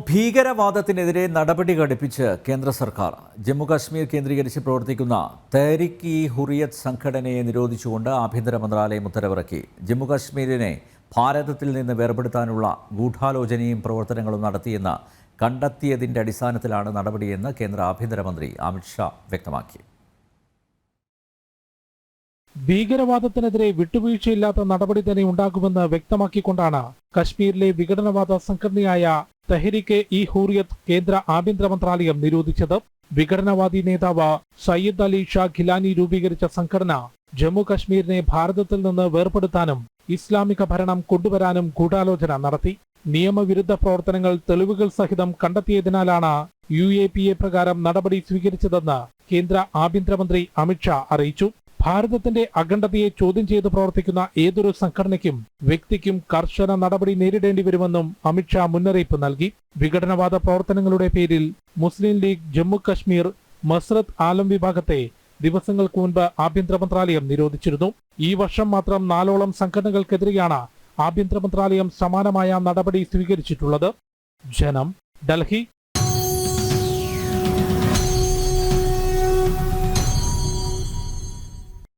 ഭീകരവാദത്തിനെതിരെ നടപടി ഘടിപ്പിച്ച് കേന്ദ്ര സർക്കാർ ജമ്മുകാശ്മീർ കേന്ദ്രീകരിച്ച് പ്രവർത്തിക്കുന്ന തെഹ്രീക്ക് ഇ ഹുറിയത്ത് സംഘടനയെ നിരോധിച്ചുകൊണ്ട് ആഭ്യന്തര മന്ത്രാലയം ഉത്തരവിറക്കി. ജമ്മുകാശ്മീരിനെ ഭാരതത്തിൽ നിന്ന് വേർപെടുത്താനുള്ള ഗൂഢാലോചനയും പ്രവർത്തനങ്ങളും നടത്തിയെന്ന് കണ്ടെത്തിയതിൻ്റെ അടിസ്ഥാനത്തിലാണ് നടപടിയെന്ന് കേന്ദ്ര ആഭ്യന്തരമന്ത്രി അമിത് ഷാ വ്യക്തമാക്കി. ഭീകരവാദത്തിനെതിരെ വിട്ടുവീഴ്ചയില്ലാത്ത നടപടി തന്നെ ഉണ്ടാകുമെന്ന് വ്യക്തമാക്കിക്കൊണ്ടാണ് കശ്മീരിലെ വിഘടനവാദ സംഘടനയായ തെഹ്രീക്ക് ഇ ഹുറിയത്ത് കേന്ദ്ര ആഭ്യന്തര മന്ത്രാലയം നിരോധിച്ചത്. വിഘടനവാദി നേതാവ് സയ്യിദ് അലി ഷാ ഖിലാനി രൂപീകരിച്ച സംഘടന ജമ്മു കശ്മീരിനെ ഭാരതത്തിൽ നിന്ന് വേർപെടുത്താനും ഇസ്ലാമിക ഭരണം കൊണ്ടുവരാനും ഗൂഢാലോചന നടത്തി. നിയമവിരുദ്ധ പ്രവർത്തനങ്ങൾ തെളിവുകൾ സഹിതം കണ്ടെത്തിയതിനാലാണ് UAPA പ്രകാരം നടപടി സ്വീകരിച്ചതെന്ന് കേന്ദ്ര ആഭ്യന്തരമന്ത്രി അമിത് ഷാ അറിയിച്ചു. ഭാരതത്തിന്റെ അഖണ്ഡതയെ ചോദ്യം ചെയ്ത് പ്രവർത്തിക്കുന്ന ഏതൊരു സംഘടനയ്ക്കും വ്യക്തിക്കും കർശന നടപടി നേരിടേണ്ടി വരുമെന്നും അമിത് ഷാ മുന്നറിയിപ്പ് നൽകി. വിഘടനവാദ പ്രവർത്തനങ്ങളുടെ പേരിൽ മുസ്ലിം ലീഗ് ജമ്മു കശ്മീർ മസ്രത്ത് ആലം വിഭാഗത്തെ ദിവസങ്ങൾക്ക് മുൻപ് ആഭ്യന്തര മന്ത്രാലയം നിരോധിച്ചിരുന്നു. ഈ വർഷം മാത്രം 4ഓളം സംഘടനകൾക്കെതിരെയാണ് ആഭ്യന്തര മന്ത്രാലയം സമാനമായ നടപടി സ്വീകരിച്ചിട്ടുള്ളത്. ജനം, ഡൽഹി.